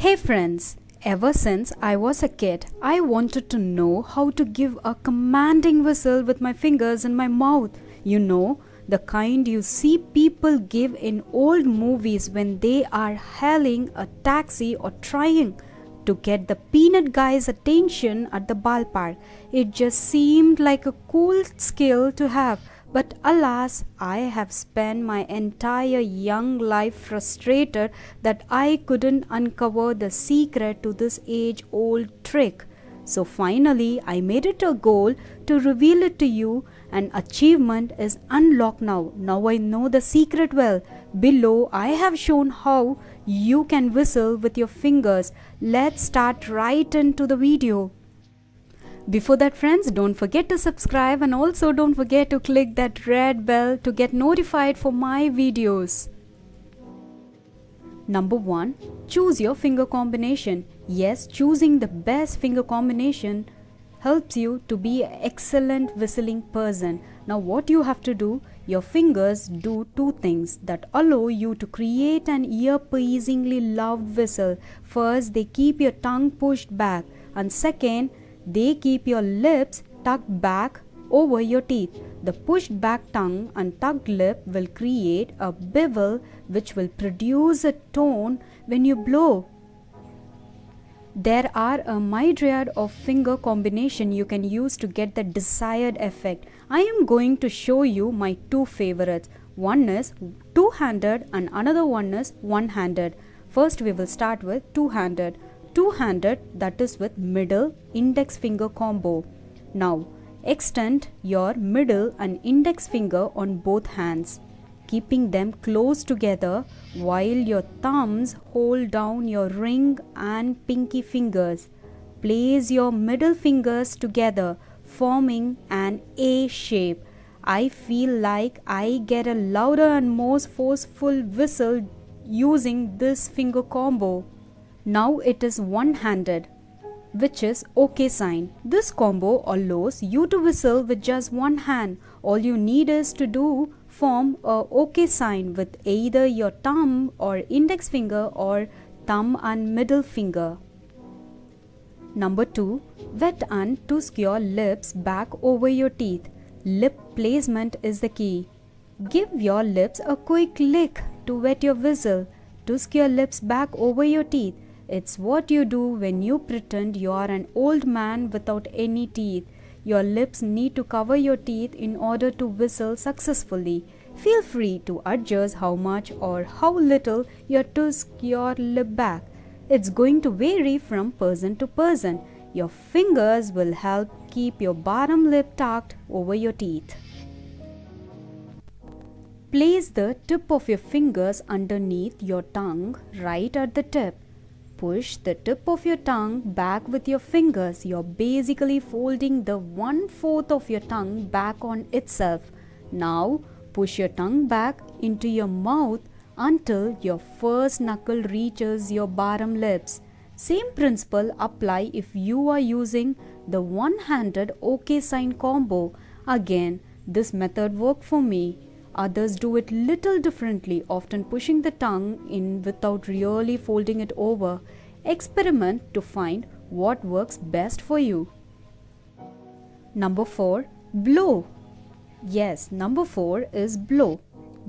Hey friends, ever since I was a kid, I wanted to know how to give a commanding whistle with my fingers in my mouth. You know, the kind you see people give in old movies when they are hailing a taxi or trying to get the peanut guy's attention at the ballpark. It just seemed like a cool skill to have. But alas, I have spent my entire young life frustrated that I couldn't uncover the secret to this age old trick. So finally, I made it a goal to reveal it to you. An achievement is unlocked now. Now I know the secret well. Below, I have shown how you can whistle with your fingers. Let's start right into the video. Before that, friends, don't forget to subscribe and also don't forget to click that red bell to get notified for my videos. Number 1. Choose your finger combination. Yes, choosing the best finger combination helps you to be an excellent whistling person. Now what you have to do, your fingers do two things that allow you to create an ear-pleasingly loud whistle. First, they keep your tongue pushed back, and second, they keep your lips tucked back over your teeth. The pushed back tongue and tucked lip will create a bevel which will produce a tone when you blow. There are a myriad of finger combination you can use to get the desired effect. I am going to show you my two favorites. One is two-handed and another one is one-handed. First we will start with two-handed. Two-handed, that is with middle index finger combo. Now extend your middle and index finger on both hands, keeping them close together while your thumbs hold down your ring and pinky fingers. Place your middle fingers together, forming an A shape. I feel like I get a louder and more forceful whistle using this finger combo. Now it is one-handed, which is OK sign. This combo allows you to whistle with just one hand. All you need is to form a OK sign with either your thumb or index finger or thumb and middle finger. Number 2. Wet and tusk your lips back over your teeth. Lip placement is the key. Give your lips a quick lick to wet your whistle. Tusk your lips back over your teeth. It's what you do when you pretend you are an old man without any teeth. Your lips need to cover your teeth in order to whistle successfully. Feel free to adjust how much or how little you tusk your lip back. It's going to vary from person to person. Your fingers will help keep your bottom lip tucked over your teeth. Place the tip of your fingers underneath your tongue right at the tip. Push the tip of your tongue back with your fingers. You're basically folding the 1/4 of your tongue back on itself. Now push your tongue back into your mouth until your first knuckle reaches your bottom lips. Same principle apply if you are using the one-handed OK sign combo. Again, this method worked for me. Others do it little differently, often pushing the tongue in without really folding it over. Experiment to find what works best for you. Number 4. Blow. Yes, number 4 is blow.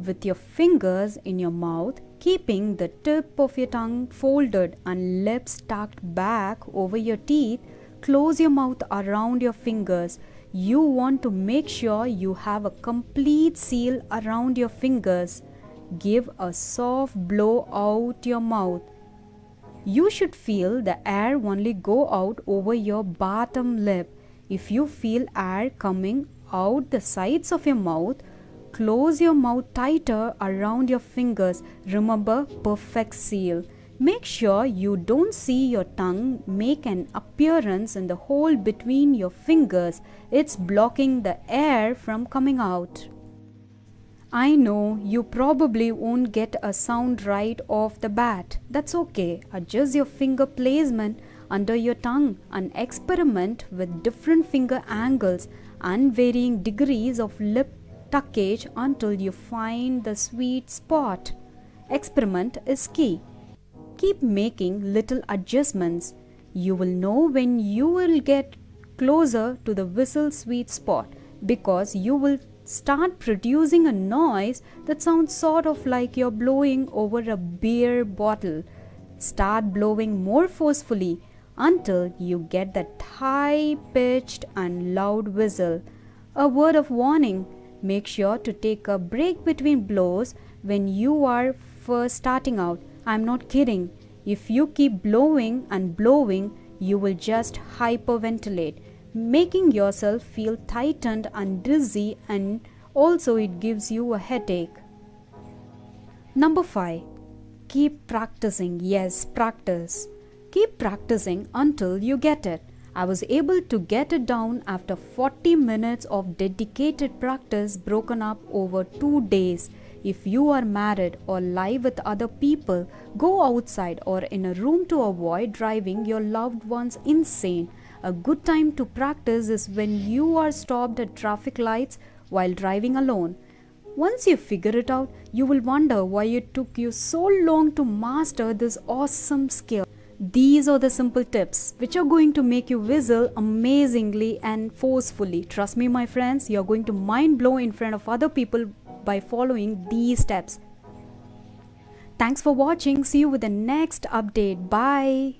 With your fingers in your mouth, keeping the tip of your tongue folded and lips tucked back over your teeth, close your mouth around your fingers. You want to make sure you have a complete seal around your fingers. Give a soft blow out your mouth. You should feel the air only go out over your bottom lip. If you feel air coming out the sides of your mouth, close your mouth tighter around your fingers. Remember, perfect seal. Make sure you don't see your tongue make an appearance in the hole between your fingers. It's blocking the air from coming out. I know you probably won't get a sound right off the bat. That's okay. Adjust your finger placement under your tongue and experiment with different finger angles and varying degrees of lip tuckage until you find the sweet spot. Experiment is key. keep making little adjustments. You will know when you will get closer to the whistle sweet spot because you will start producing a noise that sounds sort of like you're blowing over a beer bottle. Start blowing more forcefully until you get that high pitched and loud whistle. A word of warning: make sure to take a break between blows when you are first starting out. I'm not kidding. If you keep blowing and blowing, you will just hyperventilate, making yourself feel tightened and dizzy, and also it gives you a headache. Number 5. Keep practicing. Yes, practice. Keep practicing until you get it. I was able to get it down after 40 minutes of dedicated practice broken up over 2 days. If you are married or live with other people, go outside or in a room to avoid driving your loved ones insane. A good time to practice is when you are stopped at traffic lights while driving alone. Once you figure it out, you will wonder why it took you so long to master this awesome skill. These are the simple tips which are going to make you whistle amazingly and forcefully. Trust me, my friends, you are going to mind blow in front of other people by following these steps. Thanks for watching. See you with the next update. Bye.